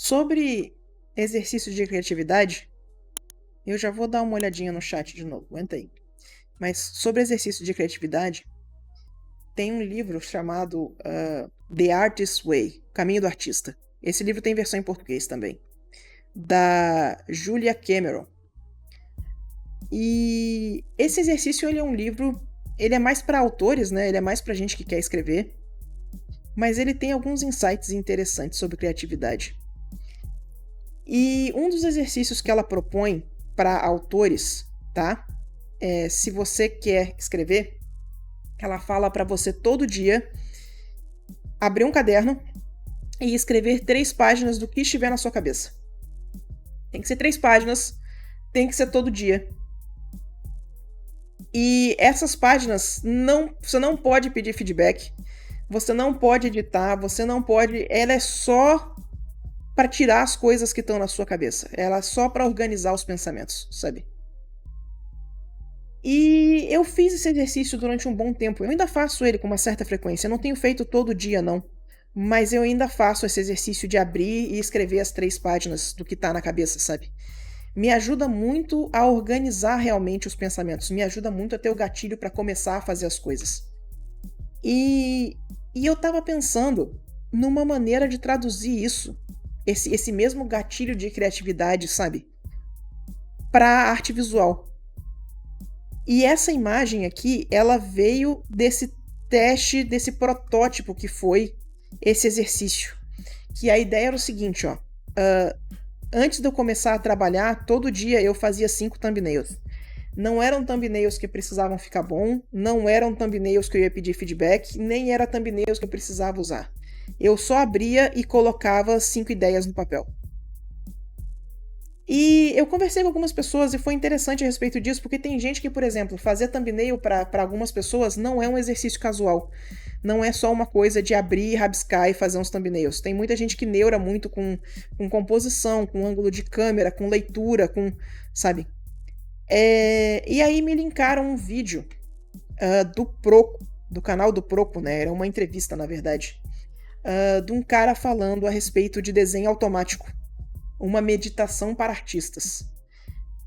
Sobre exercício de criatividade, eu já vou dar uma olhadinha no chat de novo, aguenta aí. Mas sobre exercício de criatividade, tem um livro chamado The Artist's Way, Caminho do Artista. Esse livro tem versão em português também, da Julia Cameron. E esse exercício, ele é um livro, ele é mais para autores, né? Ele é mais para gente que quer escrever, mas ele tem alguns insights interessantes sobre criatividade. E um dos exercícios que ela propõe para autores, tá? Se você quer escrever, ela fala para você todo dia abrir um caderno e escrever 3 páginas do que estiver na sua cabeça. Tem que ser 3 páginas, tem que ser todo dia. E essas páginas, você não pode pedir feedback, você não pode editar, você não pode... Ela é só para tirar as coisas que estão na sua cabeça. Ela é só para organizar os pensamentos, sabe? E eu fiz esse exercício durante um bom tempo. Eu ainda faço ele com uma certa frequência. Eu não tenho feito todo dia, não. Mas eu ainda faço esse exercício de abrir e escrever as 3 páginas do que tá na cabeça, sabe? Me ajuda muito a organizar realmente os pensamentos. Me ajuda muito a ter o gatilho para começar a fazer as coisas. E eu tava pensando numa maneira de traduzir isso, esse mesmo gatilho de criatividade, sabe? Para arte visual. E essa imagem aqui, ela veio desse teste, desse protótipo que foi esse exercício. Que a ideia era o seguinte, ó. Antes de eu começar a trabalhar, todo dia eu fazia 5 thumbnails. Não eram thumbnails que precisavam ficar bom, não eram thumbnails que eu ia pedir feedback, nem eram thumbnails que eu precisava usar. Eu só abria e colocava 5 ideias no papel. E eu conversei com algumas pessoas e foi interessante a respeito disso, porque tem gente que, por exemplo, fazer thumbnail para algumas pessoas não é um exercício casual. Não é só uma coisa de abrir, rabiscar e fazer uns thumbnails. Tem muita gente que neura muito com composição, com ângulo de câmera, com leitura, com... sabe? E aí me linkaram um vídeo do Proco, do canal do Proco, né? Era uma entrevista, na verdade, de um cara falando a respeito de desenho automático. Uma meditação para artistas.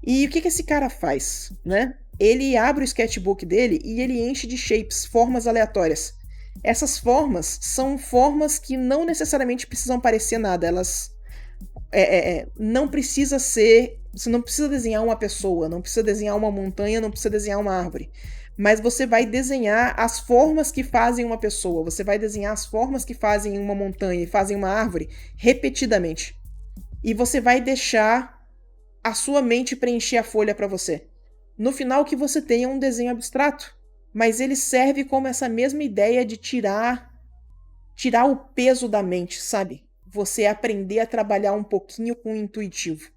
E o que esse cara faz, né? Ele abre o sketchbook dele e ele enche de shapes, formas aleatórias. Essas formas são formas que não necessariamente precisam parecer nada. Elas não precisa ser... Você não precisa desenhar uma pessoa, não precisa desenhar uma montanha, não precisa desenhar uma árvore. Mas você vai desenhar as formas que fazem uma pessoa. Você vai desenhar as formas que fazem uma montanha e fazem uma árvore repetidamente. E você vai deixar a sua mente preencher a folha para você. No final, que você tenha um desenho abstrato. Mas ele serve como essa mesma ideia de tirar o peso da mente, sabe? Você aprender a trabalhar um pouquinho com o intuitivo.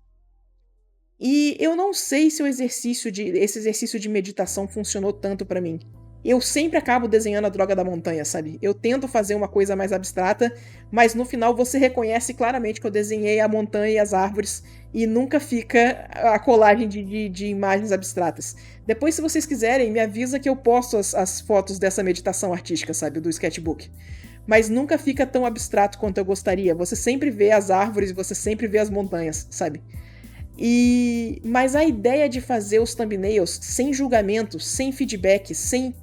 E eu não sei se esse exercício de meditação funcionou tanto para mim. Eu sempre acabo desenhando a droga da montanha, sabe? Eu tento fazer uma coisa mais abstrata, mas no final você reconhece claramente que eu desenhei a montanha e as árvores e nunca fica a colagem de imagens abstratas. Depois, se vocês quiserem, me avisa que eu posto as fotos dessa meditação artística, sabe? Do sketchbook. Mas nunca fica tão abstrato quanto eu gostaria. Você sempre vê as árvores e você sempre vê as montanhas, sabe? Mas a ideia de fazer os thumbnails sem julgamento, sem feedback, sem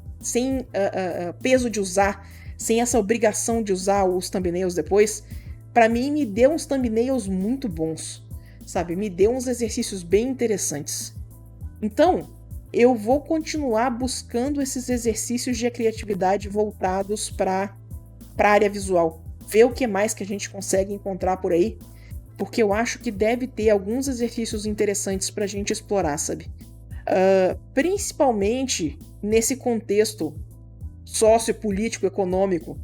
peso de usar, sem essa obrigação de usar os thumbnails depois, pra mim me deu uns thumbnails muito bons, sabe? Me deu uns exercícios bem interessantes. Então, eu vou continuar buscando esses exercícios de criatividade voltados pra área visual. Ver o que mais que a gente consegue encontrar por aí, porque eu acho que deve ter alguns exercícios interessantes pra gente explorar, sabe? Principalmente nesse contexto sociopolítico, econômico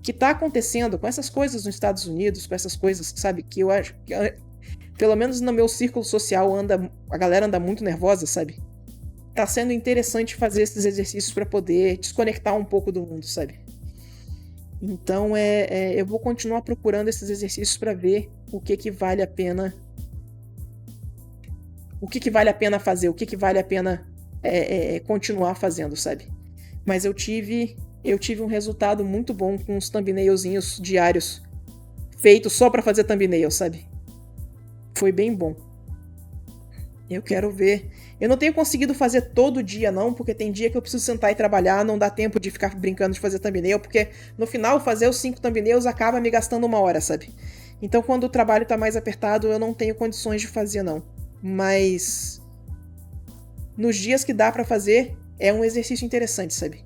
que tá acontecendo com essas coisas nos Estados Unidos, com essas coisas, sabe, que eu acho que, pelo menos no meu círculo social, a galera anda muito nervosa, sabe? Tá sendo interessante fazer esses exercícios para poder desconectar um pouco do mundo, sabe? Então eu vou continuar procurando esses exercícios para ver o que vale a pena. O que vale a pena fazer, o que vale a pena continuar fazendo, sabe? Mas eu tive um resultado muito bom com os thumbnailzinhos diários feitos só pra fazer thumbnail, sabe? Foi bem bom. Eu quero ver. Eu não tenho conseguido fazer todo dia, não, porque tem dia que eu preciso sentar e trabalhar, não dá tempo de ficar brincando de fazer thumbnail, porque no final, fazer os 5 thumbnails acaba me gastando 1 hora, sabe? Então, quando o trabalho tá mais apertado, eu não tenho condições de fazer, não. Mas nos dias que dá pra fazer, é um exercício interessante, sabe?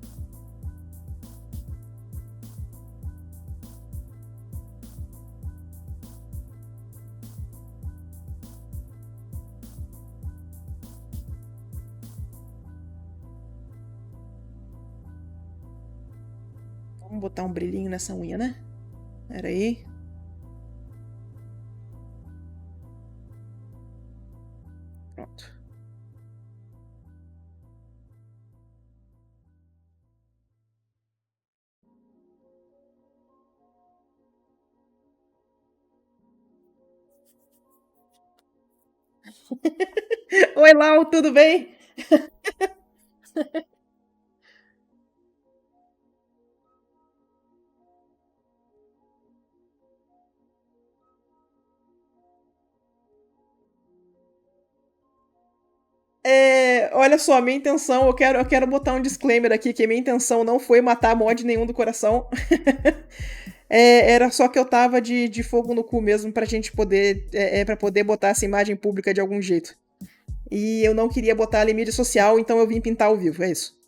Vamos botar um brilhinho nessa unha, né? Pera aí. Pronto. Oi, Lau, tudo bem? Olha só, minha intenção, eu quero botar um disclaimer aqui, que minha intenção não foi matar mod nenhum do coração. Era só que eu tava de fogo no cu mesmo pra gente poder, pra poder botar essa imagem pública de algum jeito. E eu não queria botar ela em mídia social, então eu vim pintar ao vivo, é isso.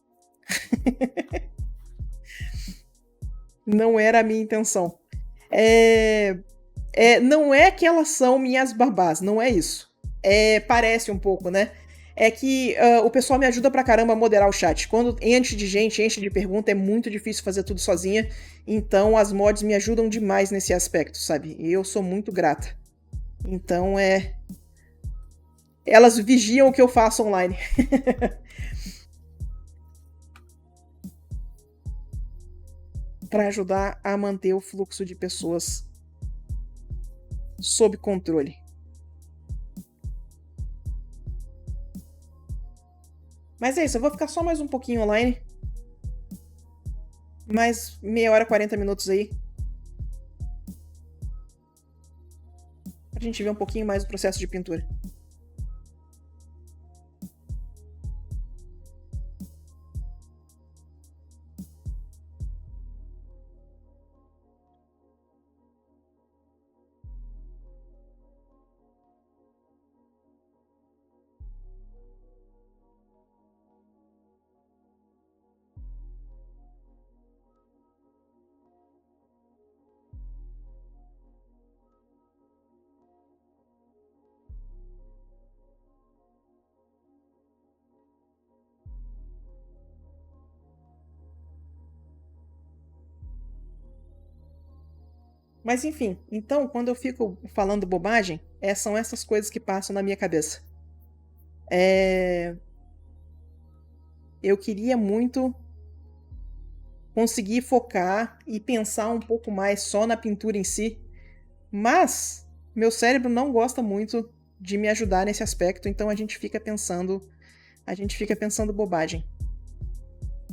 Não era a minha intenção. É, não é que elas são minhas babás, não é isso. Parece um pouco, né? É que o pessoal me ajuda pra caramba a moderar o chat. Quando enche de gente, enche de pergunta, é muito difícil fazer tudo sozinha. Então as mods me ajudam demais nesse aspecto, sabe? E eu sou muito grata. Então elas vigiam o que eu faço online. Pra ajudar a manter o fluxo de pessoas sob controle. Mas é isso, eu vou ficar só mais um pouquinho online. Mais meia hora, 40 minutos aí. Pra gente ver um pouquinho mais do processo de pintura. Mas enfim, então quando eu fico falando bobagem, são essas coisas que passam na minha cabeça. Eu queria muito conseguir focar e pensar um pouco mais só na pintura em si, mas meu cérebro não gosta muito de me ajudar nesse aspecto, então a gente fica pensando bobagem.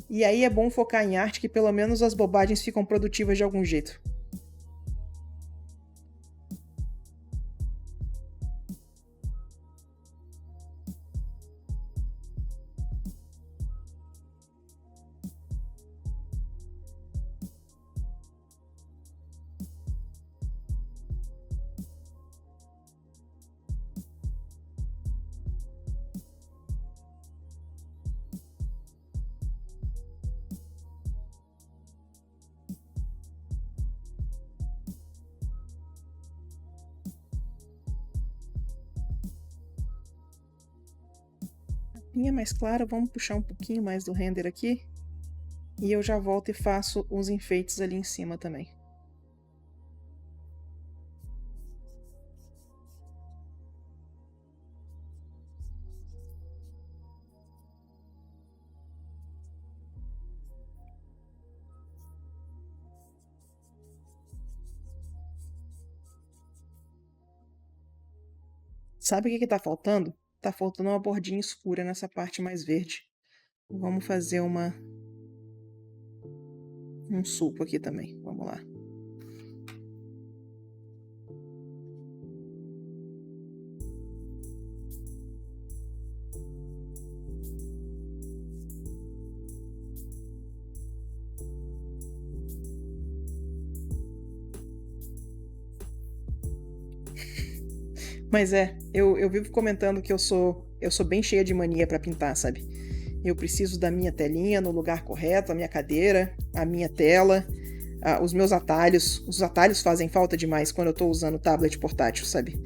E aí é bom focar em arte que pelo menos as bobagens ficam produtivas de algum jeito. Linha mais clara, vamos puxar um pouquinho mais do render aqui. E eu já volto e faço os enfeites ali em cima também. Sabe o que tá faltando? Tá faltando uma bordinha escura nessa parte mais verde. Vamos fazer um sulco aqui também. Vamos lá. Mas eu vivo comentando que eu sou bem cheia de mania pra pintar, sabe? Eu preciso da minha telinha no lugar correto, a minha cadeira, a minha tela, os meus atalhos. Os atalhos fazem falta demais quando eu tô usando o tablet portátil, sabe?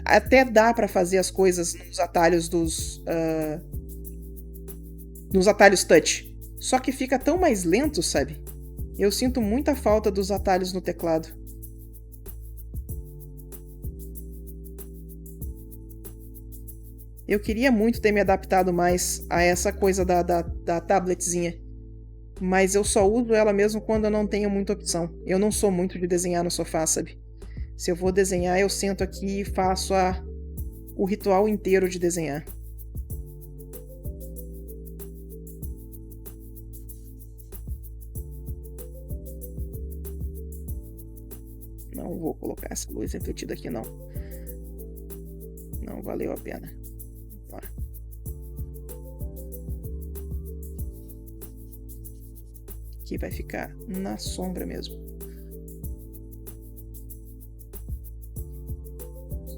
Até dá pra fazer as coisas nos atalhos touch. Só que fica tão mais lento, sabe? Eu sinto muita falta dos atalhos no teclado. Eu queria muito ter me adaptado mais a essa coisa da tabletzinha. Mas eu só uso ela mesmo quando eu não tenho muita opção. Eu não sou muito de desenhar no sofá, sabe? Se eu vou desenhar, eu sento aqui e faço o ritual inteiro de desenhar. Não vou colocar essa luz refletida aqui, não. Não valeu a pena. Tá. Aqui vai ficar na sombra mesmo.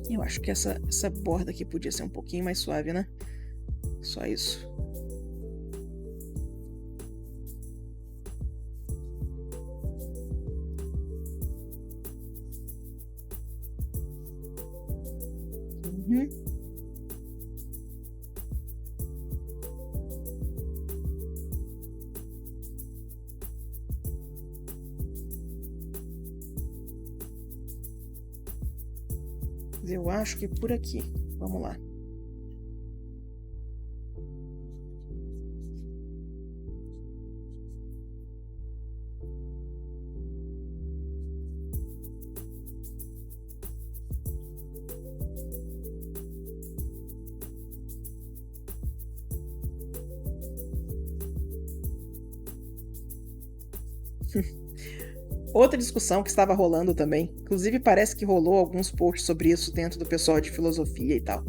Eu acho que essa borda aqui podia ser um pouquinho mais suave, né? Só isso. Uhum. Eu acho que por aqui. Vamos lá. Outra discussão que estava rolando também, inclusive parece que rolou alguns posts sobre isso dentro do pessoal de filosofia e tal.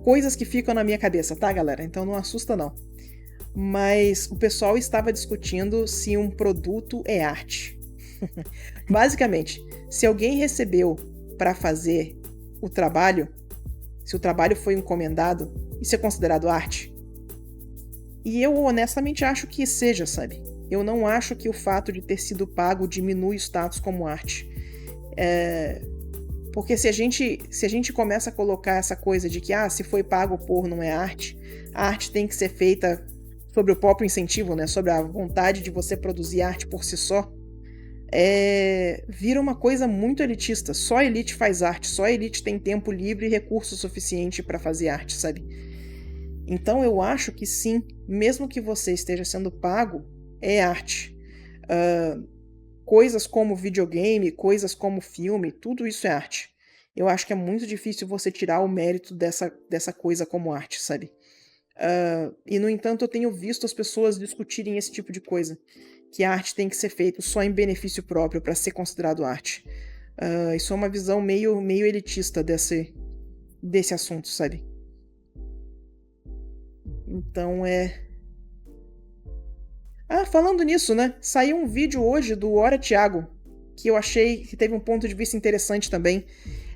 Coisas que ficam na minha cabeça, tá, galera? Então não assusta não. Mas o pessoal estava discutindo se um produto é arte. Basicamente, se alguém recebeu para fazer o trabalho, se o trabalho foi encomendado, isso é considerado arte? E eu honestamente acho que seja, sabe? Eu não acho que o fato de ter sido pago diminui o status como arte. Porque se a gente começa a colocar essa coisa de que se foi pago por não é arte, a arte tem que ser feita sobre o próprio incentivo, né? Sobre a vontade de você produzir arte por si só, vira uma coisa muito elitista. Só a elite faz arte, só a elite tem tempo livre e recurso suficiente para fazer arte, sabe? Então eu acho que sim, mesmo que você esteja sendo pago, é arte. Coisas como videogame, coisas como filme, tudo isso é arte. Eu acho que é muito difícil você tirar o mérito dessa coisa como arte, sabe? E no entanto eu tenho visto as pessoas discutirem esse tipo de coisa. Que a arte tem que ser feita só em benefício próprio para ser considerado arte. Isso é uma visão meio elitista desse assunto, sabe? Então falando nisso, né? Saiu um vídeo hoje do Ora Thiago, que eu achei que teve um ponto de vista interessante também.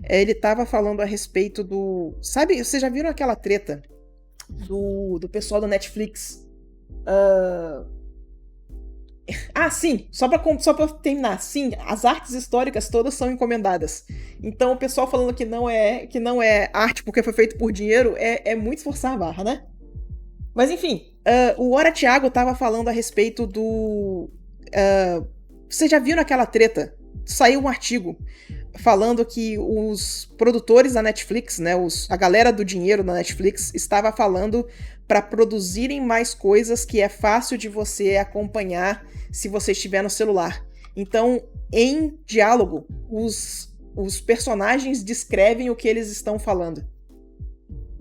Ele tava falando a respeito do... Sabe, vocês já viram aquela treta do pessoal da Netflix? Sim, só pra terminar. Sim, as artes históricas todas são encomendadas. Então o pessoal falando que não é arte porque foi feito por dinheiro é muito forçar a barra, né? Mas enfim, o Ora Thiago tava falando a respeito do... Vocês já viram aquela treta? Saiu um artigo falando que os produtores da Netflix, né, a galera do dinheiro da Netflix, estava falando para produzirem mais coisas que é fácil de você acompanhar se você estiver no celular. Então, em diálogo, os personagens descrevem o que eles estão falando.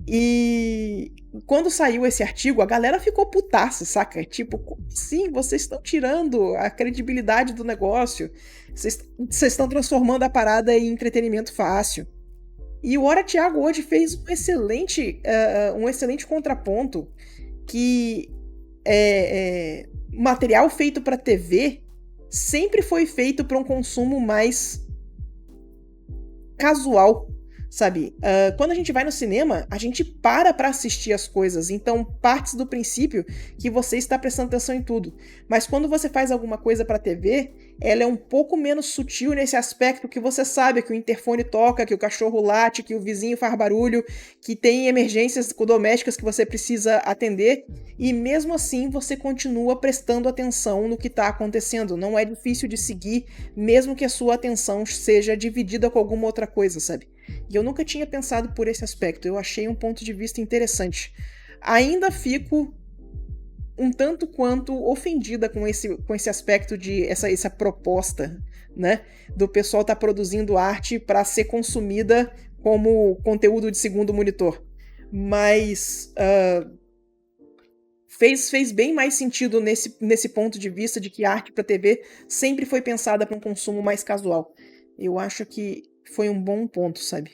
E quando saiu esse artigo, a galera ficou putaça, saca? Tipo, como assim? Vocês estão tirando a credibilidade do negócio. Vocês estão transformando a parada em entretenimento fácil. E o Ora Thiago hoje fez um excelente contraponto que material feito para TV sempre foi feito para um consumo mais casual, sabe? Quando a gente vai no cinema, a gente para pra assistir as coisas, então parte do princípio que você está prestando atenção em tudo. Mas quando você faz alguma coisa pra TV, ela é um pouco menos sutil nesse aspecto que você sabe que o interfone toca, que o cachorro late, que o vizinho faz barulho, que tem emergências domésticas que você precisa atender, e mesmo assim você continua prestando atenção no que está acontecendo. Não é difícil de seguir, mesmo que a sua atenção seja dividida com alguma outra coisa, sabe? E eu nunca tinha pensado por esse aspecto, eu achei um ponto de vista interessante. Ainda fico um tanto quanto ofendida com esse aspecto de essa proposta, né, do pessoal estar produzindo arte para ser consumida como conteúdo de segundo monitor. Mas fez bem mais sentido nesse ponto de vista de que a arte para TV sempre foi pensada para um consumo mais casual. Eu acho que foi um bom ponto, sabe?